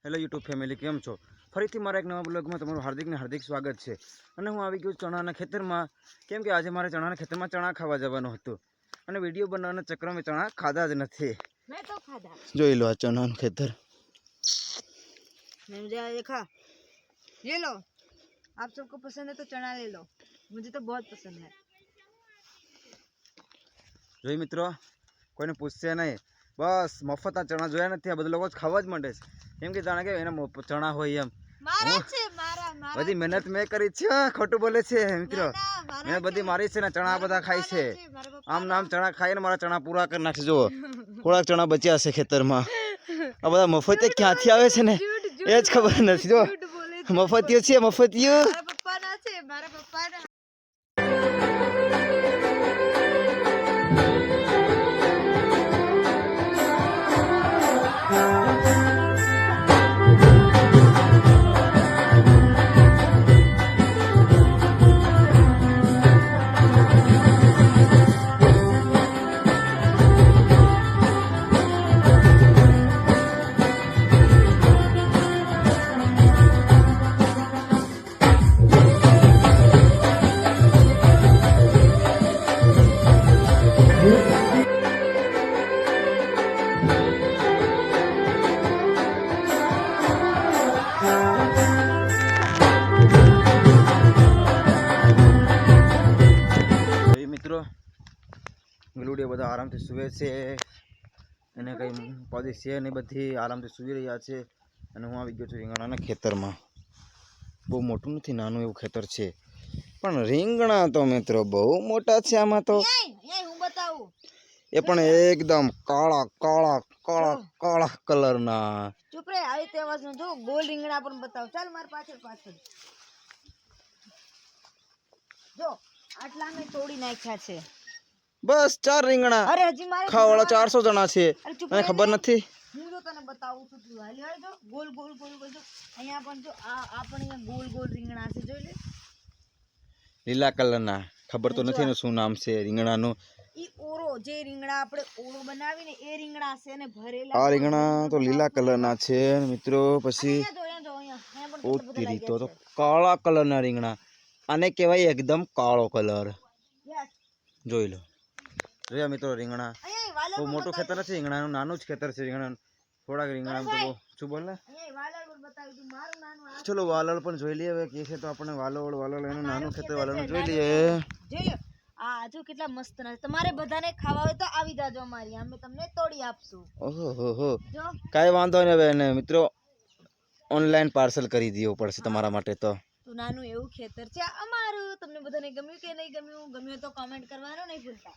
Hello YouTube family, કેમ છો? ફરીથી મારા એક નવા બ્લોગમાં તમારું હાર્દિક સ્વાગત છે. અને હું આવી ગયો ચણાના ખેતરમાં, કેમ કે આજે મારે ચણાના ખેતરમાં ચણા ખાવા જવાનું હતું. અને વિડીયો બનાવવાના ચક્કરમાં ચણા ખાધા જ નથી. मैं तो खाधा જોઈ લો આ ચણાનું ખેતર. मुझे देखा, ये लो, आप सबको पसंद है तो चना ले लो, मुझे तो बहुत पसंद है. જોઈ મિત્રો, કોઈને પૂછશે નહીં, બસ મફત આ ચણા જોયા નથી. આ બધા લોકો ખાવા જ માંડે છે, કેમ કે જાણે કે એના ચણા હોય એમ. બધી મહેનત મેં કરી છે. ખોટું બોલે છે મિત્રો, મહેનત બધી મારી છે ને ચણા બધા ખાય છે. આમ નામ ચણા ખાય ને મારા ચણા પૂરા કરી નાખશે. જુઓ, થોડાક ચણા બચ્યા છે ખેતરમાં. આ બધા મફત ક્યાંથી આવે છે ને એ જ ખબર નથી. જો મફતિયો છે, મફતિયો. મિત્રો, ગલુડિયા બધા આરામથી સૂવે છે, એને કંઈ પદી છે નહીં, બધી આરામથી સૂઈ રહ્યા છે. અને હું આવી ગયો છું રીંગણાના ખેતરમાં. બહુ મોટું નથી, નાનું એવું ખેતર છે, પણ રીંગણા તો મિત્રો બહુ મોટા છે. આમાં તો હું બતાવું, એ પણ એકદમ કાળા કાળા કાળા કાળા કલરના. ચૂપ રે, આવી તેવા જો ગોલ રીંગણા પણ બતાવ. ચાલ માર પાછળ પાછળ જો, આટલા મેં તોડી નાખ્યા છે. બસ 4 રીંગણા. અરે હજી મારે ખાવાવાળા 400 જણા છે. મને ખબર નથી. હું તો તને બતાવું છું. તું હાલી હાલ જો, ગોલ ગોલ ગોલ ગોલ જો. અહીંયા પણ જો, આ પણ અહીંયા ગોલ ગોલ રીંગણા છે, જોઈ લે. લીલા કલરના. ખબર તો નથી ને શું નામ છે રીંગણાનું. ઈ ઓરો, જે રીંગણા આપણે ઓરો બનાવીને એ રીંગણા છે ને ભરેલા. આ રીંગણા તો લીલા કલરના છે મિત્રો. પછી અહીંયા ઓ તેરી તો કાળા કલરના રીંગણા. આને કહેવાય એકદમ કાળો કલર. જોઈ લો. જોયા મિત્રો રીંગણા. બહુ મોટું ખેતર નથી રીંગણાનું, નાનું જ ખેતર છે રીંગણાનું. થોડાક રીંગણા તો શું બોલે. ચલો વાલળ પણ જોઈ લઈએ. હવે કે છે તો આપણે વાલળ એનું નાનું ખેતર વાલળ જોઈ લઈએ. આ જો કેટલા મસ્ત ના. તમારે બધાને ખાવા હોય તો આવી જાજો અમારી, અમે તમને તોડી આપશું. ઓહો, કાંઈ વાંધો નહીં. હવે એને મિત્રો ઓનલાઈન પાર્સલ કરી દેવું પડશે તમારા માટે. તો નાનું એવું ખેતર છે અમારું. તમને બધાને ગમ્યું કે નહીં ગમ્યું? ગમ્યું તો કમેન્ટ કરવાનું નહીં ભૂલતા.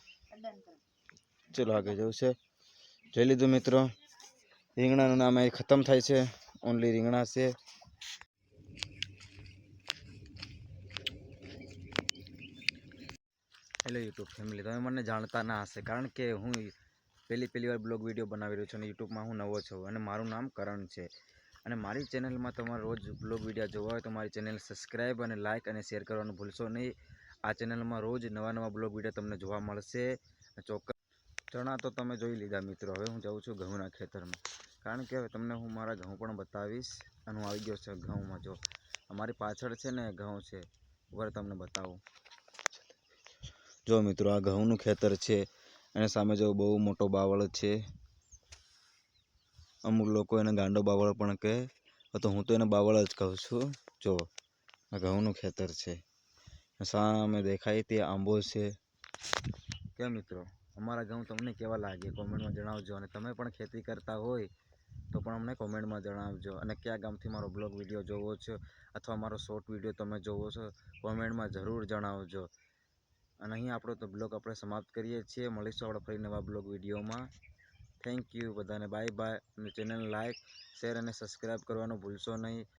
ચલો આગળ જવું છે. જોઈ લીધું મિત્રો, રીંગણાનું નામ અહીં ખતમ થાય છે. ઓનલી રીંગણા છે. હેલો યુટ્યુબ ફેમિલી, તમે મને જાણતા ના હશે, કારણ કે હું પહેલી વાર બ્લોગ વિડીયો બનાવી રહ્યો છું અને યુટ્યુબમાં હું નવો છું. અને મારું નામ કરણ છે. અને મારી ચેનલમાં તમારે રોજ બ્લોગ વિડીયો જોવા હોય તો મારી ચેનલ સબસ્ક્રાઈબ અને લાઇક અને શેર કરવાનું ભૂલશો નહીં. આ ચેનલમાં રોજ નવા બ્લોગ વિડીયો તમને જોવા મળશે. ચોક્કસ. ચણા તો તમે જોઈ લીધા મિત્રો. હવે હું જાઉં છું ઘઉંના ખેતરમાં, કારણ કે હવે તમને હું મારા ઘઉં પણ બતાવીશ. અને હું આવી ગયો છું ઘઉંમાં. જો અમારી પાછળ છે ને ઘઉં છે, ઉપર તમને બતાવું. જો મિત્રો, આ ઘઉંનું ખેતર છે અને સામે જો બહુ મોટો બાવળ છે. અમુક લોકો એને ગાંડો બાવળ પણ કહે, તો હું તો એને બાવળ જ કહું છું. જો આ ઘઉંનું ખેતર છે, સામે દેખાય તે આંબો છે. કેમ મિત્રો, અમારા ઘઉં તમને કેવા લાગે કોમેન્ટમાં જણાવજો. અને તમે પણ ખેતી કરતા હોય તો પણ અમને કોમેન્ટમાં જણાવજો. અને કયા ગામથી મારો બ્લોગ વિડીયો જોવો છો અથવા મારો શોર્ટ વિડીયો તમે જોવો છો, કોમેન્ટમાં જરૂર જણાવજો. અને અહીં આપણો તો બ્લોગ આપણે સમાપ્ત કરીએ છીએ. મળીશું આપણે ફરી નવા બ્લોગ વિડીયોમાં. થેન્ક યુ બધાને, બાય બાય. અને ચેનલ લાઇક, શેર અને સબસ્ક્રાઈબ કરવાનું ભૂલશો નહીં.